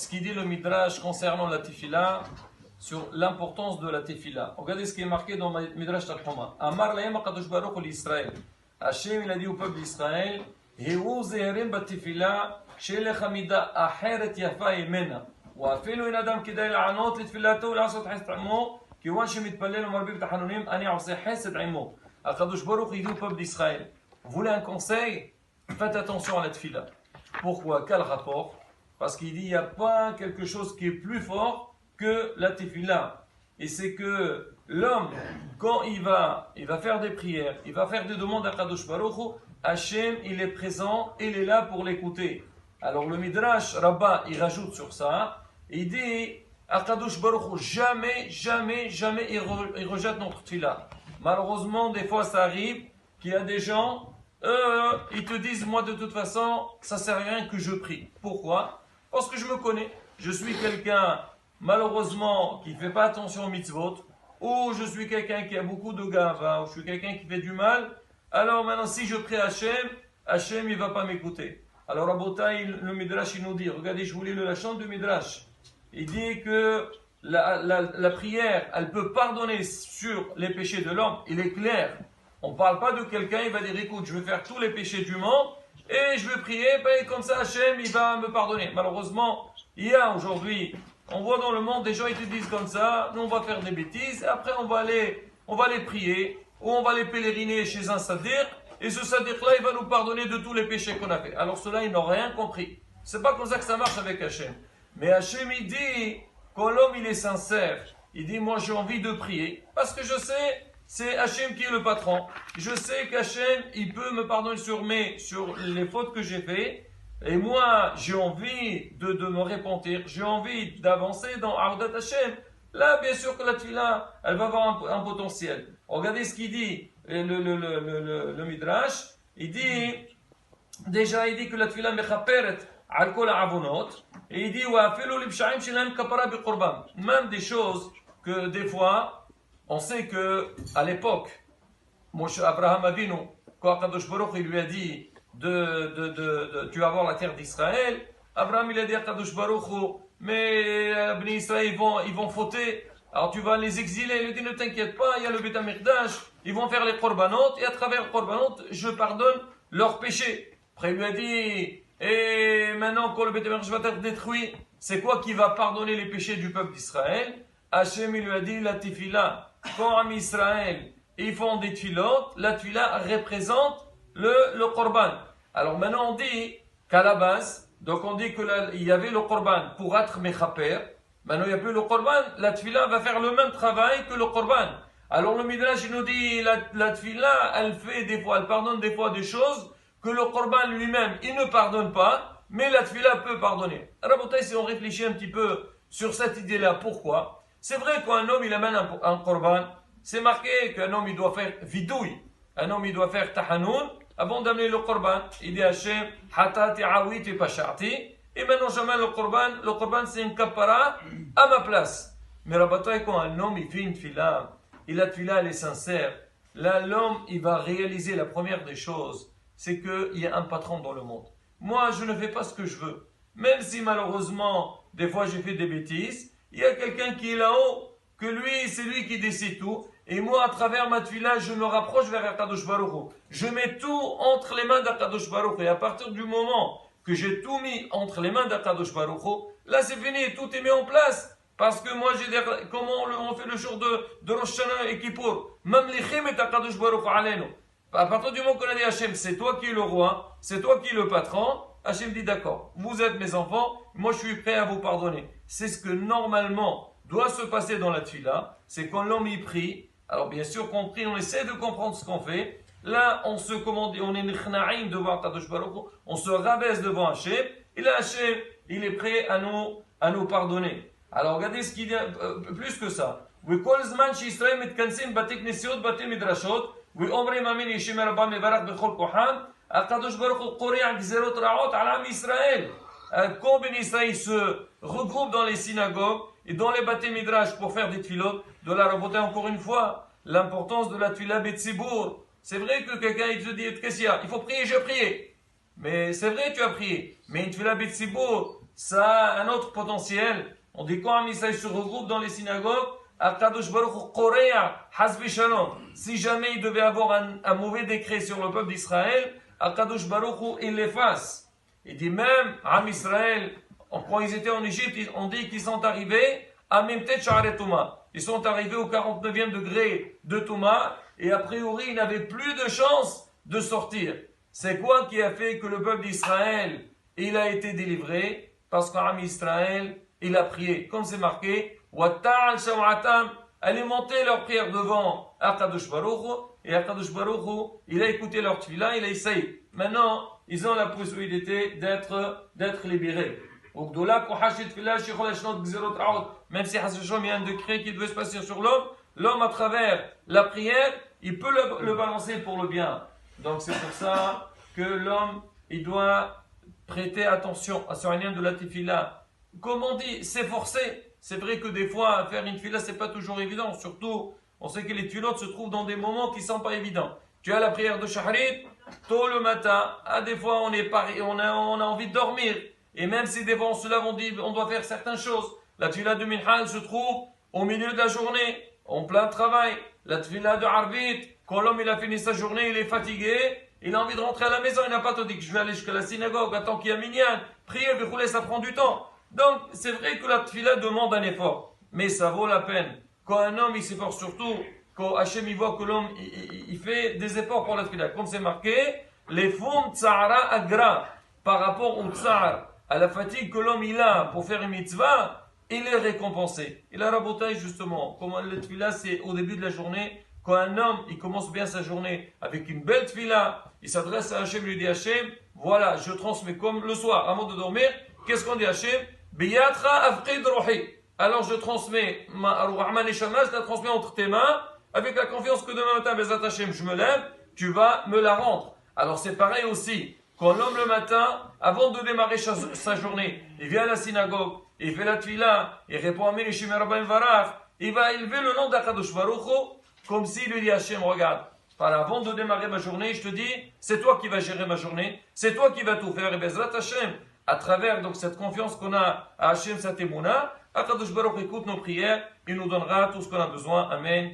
qu'il dit le Midrash concernant la tefila, sur l'importance de la tefila. Regardez ce qui est marqué dans le Midrash Tanhuma. Amar lahem HaKadosh Baruch Hu l'Israël. Hachem, il a dit au peuple d'Israël, Heu zeherim batefila, she'elech hamida aheret yafa emena. ואפילו אין אדם כדאי לענות לתפילתו ולעשות חסד עמו, כיוון שמתפלל ומרבה בתחנונים, אני עושה חסד עמו. הקדוש ברוך הוא dit au peuple d'Israël, vous voulez un conseil? Faites attention à la tefila. Pourquoi? Quel rapport? Parce qu'il dit, il n'y a pas quelque chose qui est plus fort que la tefila. Et c'est que l'homme, quand il va faire des prières, il va faire des demandes à Kadosh Baruch Hu, Hachem, il est présent, il est là pour l'écouter. Alors le Midrash Rabbah, il rajoute sur ça, il dit, Akadosh Baruch Hu, jamais il rejette notre tefila. Malheureusement, des fois ça arrive qu'il y a des gens, ils te disent, moi de toute façon, ça sert à rien que je prie. Pourquoi? Parce que je me connais. Je suis quelqu'un, malheureusement, qui ne fait pas attention aux mitzvot, ou je suis quelqu'un qui a beaucoup de gava, ou je suis quelqu'un qui fait du mal. Alors maintenant, si je prie Hachem, il ne va pas m'écouter. Alors Rabotai, le Midrash, il nous dit, regardez, je vous lis le lachon du Midrash. Il dit que la prière, elle peut pardonner sur les péchés de l'homme. Il est clair. On ne parle pas de quelqu'un, il va dire, écoute, je vais faire tous les péchés du monde, et je vais prier, et comme ça Hachem, il va me pardonner. Malheureusement, il y a aujourd'hui, on voit dans le monde, des gens, ils te disent comme ça, nous on va faire des bêtises, et après on va les prier, ou on va les pèleriner chez un sadiq, et ce sadiq-là, il va nous pardonner de tous les péchés qu'on a fait. Alors ceux-là, ils n'ont rien compris. C'est pas comme ça que ça marche avec Hachem. Mais Hachem, il dit, quand l'homme, il est sincère, il dit, moi j'ai envie de prier, parce que je sais, c'est Hachem qui est le patron. Je sais qu'Hachem, il peut me pardonner sur les fautes que j'ai faites, et moi, j'ai envie de me repentir, j'ai envie d'avancer dans Ardat Hachem. Là, bien sûr que la tefila, elle va avoir un potentiel. Regardez ce qu'il dit, le Midrash. Il dit, déjà, il dit que la tefila mechaperet al kol ha'avonot. Et il dit, wa afelu libsha'im shelem kapara biqurban. Même des choses que, des fois, on sait que, à l'époque, Moshe Abraham Avinu, quand Kadosh Baruch il lui a dit, tu vas voir la terre d'Israël, Abraham, il a dit à Kadosh Baruch mais Bnei Israël, ils vont fauter. Alors tu vas les exiler. Il lui dit, ne t'inquiète pas, il y a le Beth Amikdash, ils vont faire les korbanot, et à travers les korbanot, je pardonne leurs péchés. Après, il lui a dit, et maintenant, quand le Beth Amikdash va être détruit, c'est quoi qui va pardonner les péchés du peuple d'Israël? Hachem, il lui a dit, la tefila, quand Ami Israël, ils font des tefilot, la tefila représente le korban. Alors maintenant, on dit qu'à la base, donc on dit qu'il y avait le korban pour être mechaper. Maintenant il n'y a plus le korban. La tefila va faire le même travail que le korban. Alors le Midrash il nous dit la tefila elle fait des fois, elle pardonne des fois des choses que le korban lui-même il ne pardonne pas, mais la tefila peut pardonner. Rabotai, si on réfléchit un petit peu sur cette idée-là, pourquoi? C'est vrai qu'un homme il amène un korban, c'est marqué qu'un homme il doit faire vidouille, un homme il doit faire tahanoun avant d'amener le korban. Il dit Hachem, hatati awiti pashati. Et maintenant j'amène le korban c'est une kapara à ma place. Mais Rabotai, quand un homme il fait une tefila, et la tefila elle est sincère, là l'homme il va réaliser la première des choses, c'est qu'il y a un patron dans le monde. Moi je ne fais pas ce que je veux. Même si malheureusement, des fois j'ai fait des bêtises, il y a quelqu'un qui est là-haut, que lui c'est lui qui décide tout. Et moi, à travers ma tefila, je me rapproche vers Akadosh Baruch Hu. Je mets tout entre les mains d'Akadosh Baruch Hu. Et à partir du moment que j'ai tout mis entre les mains d'Akadosh Baruch Hu, là c'est fini, tout est mis en place. Parce que moi, j'ai des... comment on fait le jour de Rosh Hashanah et Kippour? Mamlichim et Akadosh Baruch Hu alenu. À partir du moment qu'on a dit Hachem, c'est toi qui es le roi, c'est toi qui es le patron, Hachem dit d'accord, vous êtes mes enfants, moi je suis prêt à vous pardonner. C'est ce que normalement doit se passer dans la tefila, c'est quand l'homme y prie. Alors bien sûr qu'on prie, on essaie de comprendre ce qu'on fait. Là, on se commande, on est nechna'im devant Kadosh Baruch Hu, on se rabaisse devant Hachem. Et là, Hachem, il est prêt à nous pardonner. Alors regardez ce qu'il dit, plus que ça. וכל זמן שישראל מתכנסים בתי כנסיות, בתי מדרשות, ואומרים אמן ישמע רבם מברך בכל כוחם, הקדוש ברוך הוא קורע גזירות רעות על עם ישראל. Quand Ben Israël se regroupe dans les synagogues et dans les bâtis midrash pour faire des tefilot, de la raboter encore une fois, l'importance de la tefila betsibour. C'est vrai que quelqu'un il te dit, qu'est-ce qu'il y a? Il faut prier, j'ai prié. Mais c'est vrai, tu as prié. Mais une tefila betsibour, ça a un autre potentiel. On dit quand un Israël se regroupe dans les synagogues, Akadosh Baruch Hu Korea, Hasbi Shalom. Si jamais il devait avoir un mauvais décret sur le peuple d'Israël, Akadosh Baruch Hu, il l'efface. Il dit même, Am Israël, quand ils étaient en Égypte, on dit qu'ils sont arrivés à Memtet Sha'aret Touma. Ils sont arrivés au 49e degré de Touma, et a priori, ils n'avaient plus de chance de sortir. C'est quoi qui a fait que le peuple d'Israël, il a été délivré? Parce qu'Am Israël, il a prié. Comme c'est marqué, elle est montée leur prière devant Akadosh Baruch Hu, et Akadosh Baruch Hu, il a écouté leur tefila, il a essayé. Maintenant, ils ont la possibilité d'être libérés. Même si il y a un décret qui devait se passer sur l'homme à travers la prière, il peut le balancer pour le bien. Donc c'est pour ça que l'homme, il doit prêter attention à ce rien de la tefila. Comme on dit, s'efforcer. C'est vrai que des fois, faire une tefila, c'est pas toujours évident. Surtout, on sait que les tefilotes se trouvent dans des moments qui sont pas évidents. Tu as la prière de Shahrit, tôt le matin. Des fois, on a envie de dormir. Et même si des fois on se lève, on dit on doit faire certaines choses. La tefila de Minha se trouve au milieu de la journée, en plein travail. La tefila de Arvit, quand l'homme il a fini sa journée, il est fatigué, il a envie de rentrer à la maison, il n'a pas tout dit que je vais aller jusqu'à la synagogue, attends qu'il y a minyan, prier, ça prend du temps. Donc c'est vrai que la tefila demande un effort, mais ça vaut la peine. Quand un homme il s'efforce surtout, quand Hachem il voit que l'homme il fait des efforts pour la tefila, comme c'est marqué, les fum tsara agra, par rapport au tsar, à la fatigue que l'homme il a pour faire une mitzvah, il est récompensé. Et la rabotaille justement, comme le tefila c'est au début de la journée, quand un homme il commence bien sa journée avec une belle tefila, il s'adresse à Hachem, il lui dit Hachem, voilà, je transmets comme le soir, avant de dormir, qu'est-ce qu'on dit Hachem? Biyatra afqid ruhi. Alors je transmets ma neshama, je la transmets entre tes mains, avec la confiance que demain matin, Bezat Hachem, je me lève, tu vas me la rendre. Alors c'est pareil aussi. Quand l'homme le matin, avant de démarrer sa journée, il vient à la synagogue, il fait la tefila, il répond à Mélishim Rabbaim Varach, il va élever le nom d'Akadosh Baruch Hu, comme s'il lui dit Hachem, regarde, avant de démarrer ma journée, je te dis, c'est toi qui vas gérer ma journée, c'est toi qui vas tout faire, et Bezrat Hachem, à travers donc cette confiance qu'on a à Hachem, cette émouna, Akadosh Baruch Hu écoute nos prières, il nous donnera tout ce qu'on a besoin. Amen.